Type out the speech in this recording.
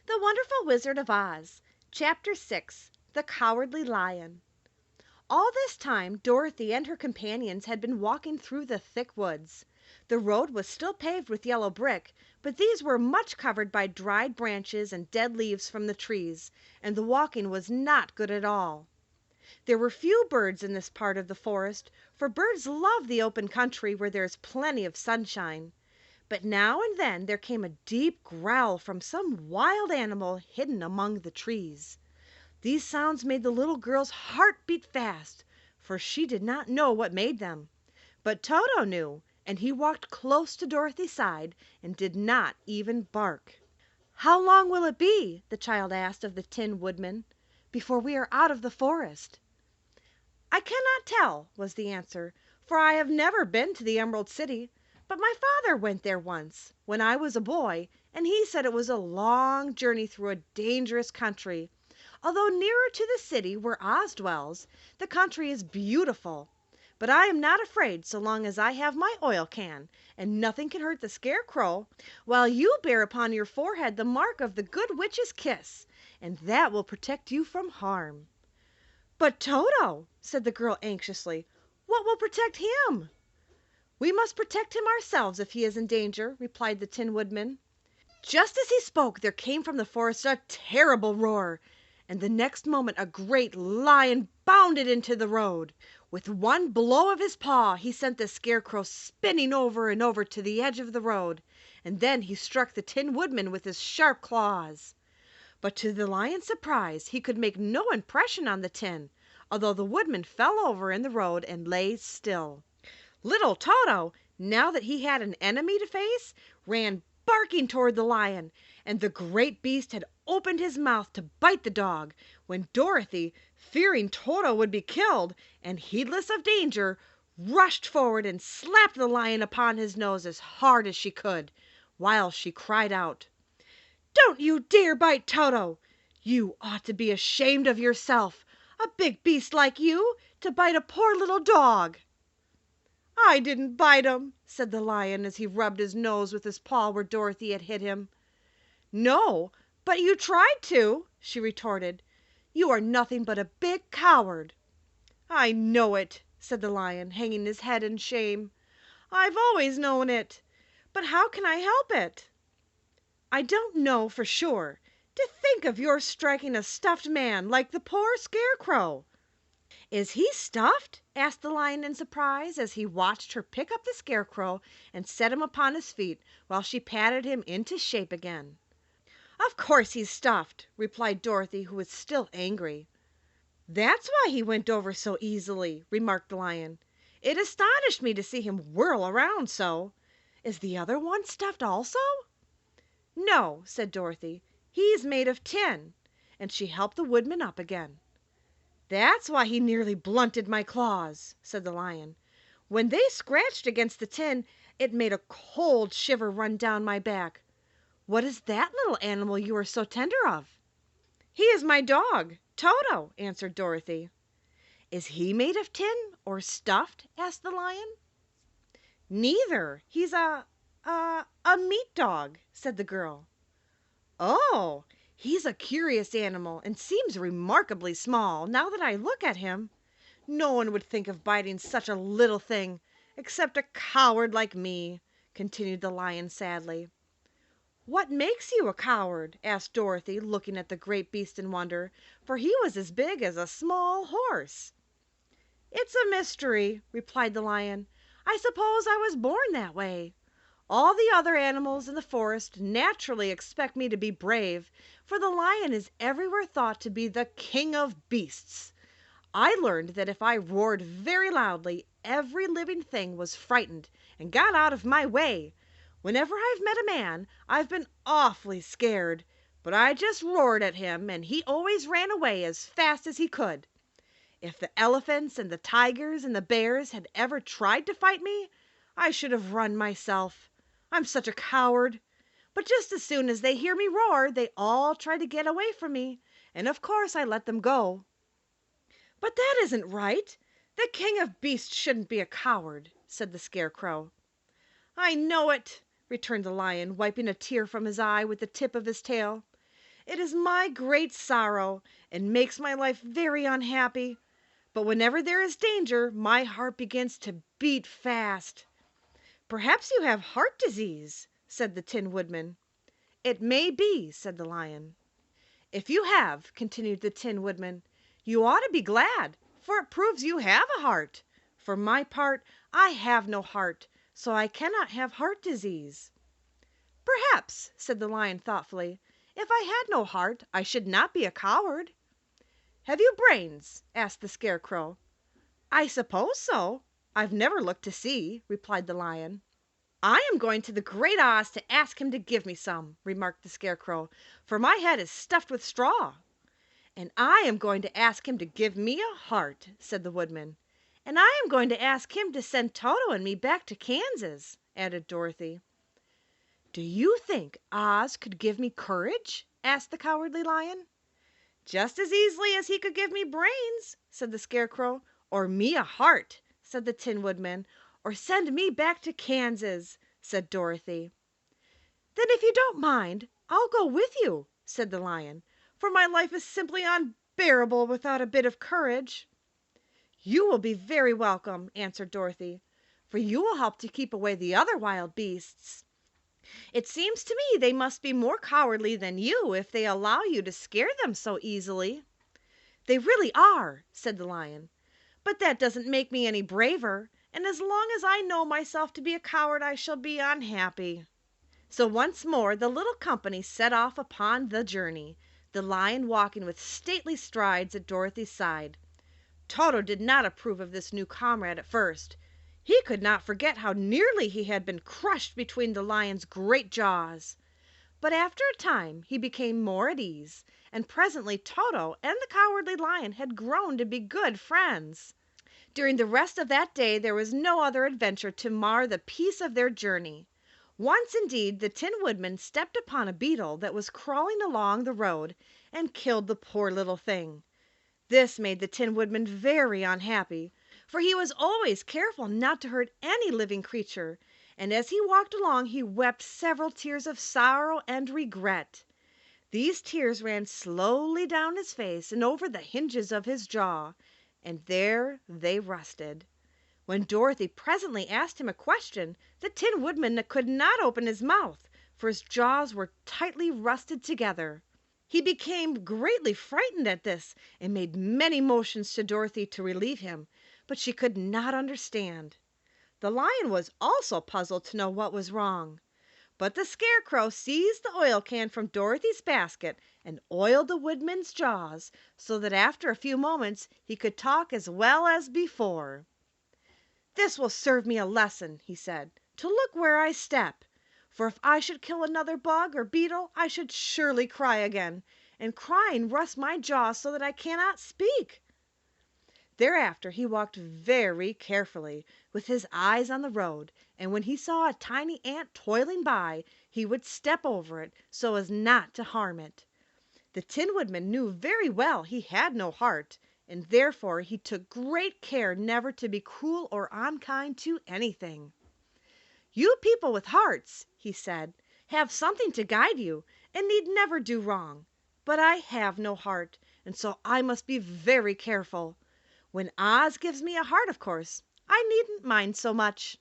The Wonderful Wizard of Oz, Chapter 6, The Cowardly Lion. All this time Dorothy and her companions had been walking through the thick woods. The road was still paved with yellow brick, but these were much covered by dried branches and dead leaves from the trees, and the walking was not good at all. There were few birds in this part of the forest, for birds love the open country where there is plenty of sunshine. But now and then there came a deep growl from some wild animal hidden among the trees. These sounds made the little girl's heart beat fast, for she did not know what made them. But Toto knew, and he walked close to Dorothy's side and did not even bark. "How long will it be," the child asked of the Tin Woodman, "before we are out of the forest?" "I cannot tell," was the answer, "for I have never been to the Emerald City. But my father went there once, when I was a boy, and he said it was a long journey through a dangerous country. Although nearer to the city where Oz dwells, the country is beautiful. But I am not afraid so long as I have my oil can, and nothing can hurt the Scarecrow, while you bear upon your forehead the mark of the Good Witch's kiss, and that will protect you from harm." "But Toto," said the girl anxiously, "what will protect him?" "We must protect him ourselves if he is in danger," replied the Tin Woodman. Just as he spoke there came from the forest a terrible roar, and the next moment a great lion bounded into the road. With one blow of his paw he sent the Scarecrow spinning over and over to the edge of the road, and then he struck the Tin Woodman with his sharp claws. But to the lion's surprise he could make no impression on the tin, although the Woodman fell over in the road and lay still. Little Toto, now that he had an enemy to face, ran barking toward the lion, and the great beast had opened his mouth to bite the dog, when Dorothy, fearing Toto would be killed, and heedless of danger, rushed forward and slapped the lion upon his nose as hard as she could, while she cried out: "Don't you dare bite Toto! You ought to be ashamed of yourself, a big beast like you, to bite a poor little dog!" "I didn't bite him," said the lion as he rubbed his nose with his paw where Dorothy had hit him. "No, but you tried to," she retorted. "You are nothing but a big coward." "I know it," said the lion, hanging his head in shame. "I've always known it. But how can I help it?" "I don't know for sure. To think of your striking a stuffed man like the poor Scarecrow!" "Is he stuffed?" asked the lion in surprise, as he watched her pick up the Scarecrow and set him upon his feet while she patted him into shape again. "Of course he's stuffed," replied Dorothy, who was still angry. "That's why he went over so easily," remarked the lion. "It astonished me to see him whirl around so. Is the other one stuffed also?" "No," said Dorothy. "He's made of tin," and she helped the Woodman up again. "That's why he nearly blunted my claws," said the lion. "When they scratched against the tin, it made a cold shiver run down my back. What is that little animal you are so tender of?" "He is my dog, Toto," answered Dorothy. "Is he made of tin or stuffed?" asked the lion. "Neither. He's a meat dog," said the girl. "Oh! He's a curious animal and seems remarkably small, now that I look at him. No one would think of biting such a little thing, except a coward like me," continued the lion sadly. "What makes you a coward?" asked Dorothy, looking at the great beast in wonder, for he was as big as a small horse. "It's a mystery," replied the lion. "I suppose I was born that way. All the other animals in the forest naturally expect me to be brave, for the lion is everywhere thought to be the king of beasts. I learned that if I roared very loudly, every living thing was frightened and got out of my way. Whenever I've met a man, I've been awfully scared, but I just roared at him, and he always ran away as fast as he could. If the elephants and the tigers and the bears had ever tried to fight me, I should have run myself. I'm such a coward. But just as soon as they hear me roar, they all try to get away from me, and of course I let them go." "But that isn't right. The king of beasts shouldn't be a coward," said the Scarecrow. "I know it," returned the lion, wiping a tear from his eye with the tip of his tail. It is my great sorrow, and makes my life very unhappy. But whenever there is danger, my heart begins to beat fast." "Perhaps you have heart disease," said the Tin Woodman. "It may be," said the Lion. "If you have," continued the Tin Woodman, "you ought to be glad, for it proves you have a heart. For my part, I have no heart, so I cannot have heart disease." "Perhaps," said the Lion thoughtfully, "if I had no heart, I should not be a coward." "Have you brains?" asked the Scarecrow. "I suppose so. I've never looked to see," replied the Lion. "I am going to the Great Oz to ask him to give me some," remarked the Scarecrow, "for my head is stuffed with straw." "And I am going to ask him to give me a heart," said the Woodman. "And I am going to ask him to send Toto and me back to Kansas," added Dorothy. "Do you think Oz could give me courage?" asked the Cowardly Lion. "Just as easily as he could give me brains," said the Scarecrow. "Or me a heart," said the Tin Woodman. "Or send me back to Kansas," said Dorothy. "Then if you don't mind, I'll go with you," said the Lion, "for my life is simply unbearable without a bit of courage." "You will be very welcome," answered Dorothy, "for you will help to keep away the other wild beasts. It seems to me they must be more cowardly than you if they allow you to scare them so easily." "They really are," said the Lion, "but that doesn't make me any braver, and as long as I know myself to be a coward I shall be unhappy." So once more the little company set off upon the journey, the Lion walking with stately strides at Dorothy's side. Toto did not approve of this new comrade at first. He could not forget how nearly he had been crushed between the Lion's great jaws. But after a time he became more at ease, and presently Toto and the Cowardly Lion had grown to be good friends. During the rest of that day there was no other adventure to mar the peace of their journey. Once, indeed, the Tin Woodman stepped upon a beetle that was crawling along the road and killed the poor little thing. This made the Tin Woodman very unhappy, for he was always careful not to hurt any living creature, and as he walked along he wept several tears of sorrow and regret. These tears ran slowly down his face and over the hinges of his jaw, and there they rested. When Dorothy presently asked him a question, the Tin Woodman could not open his mouth, for his jaws were tightly rusted together. He became greatly frightened at this, and made many motions to Dorothy to relieve him, but she could not understand. The Lion was also puzzled to know what was wrong. But the Scarecrow seized the oil can from Dorothy's basket and oiled the Woodman's jaws, so that after a few moments he could talk as well as before. "This will serve me a lesson," he said, "to look where I step. For if I should kill another bug or beetle I should surely cry again, and crying rusts my jaws so that I cannot speak." Thereafter he walked very carefully, with his eyes on the road, and when he saw a tiny ant toiling by he would step over it so as not to harm it. The Tin Woodman knew very well he had no heart, and therefore he took great care never to be cruel or unkind to anything. "You people with hearts," he said, "have something to guide you, and need never do wrong. But I have no heart, and so I must be very careful. When Oz gives me a heart, of course, I needn't mind so much."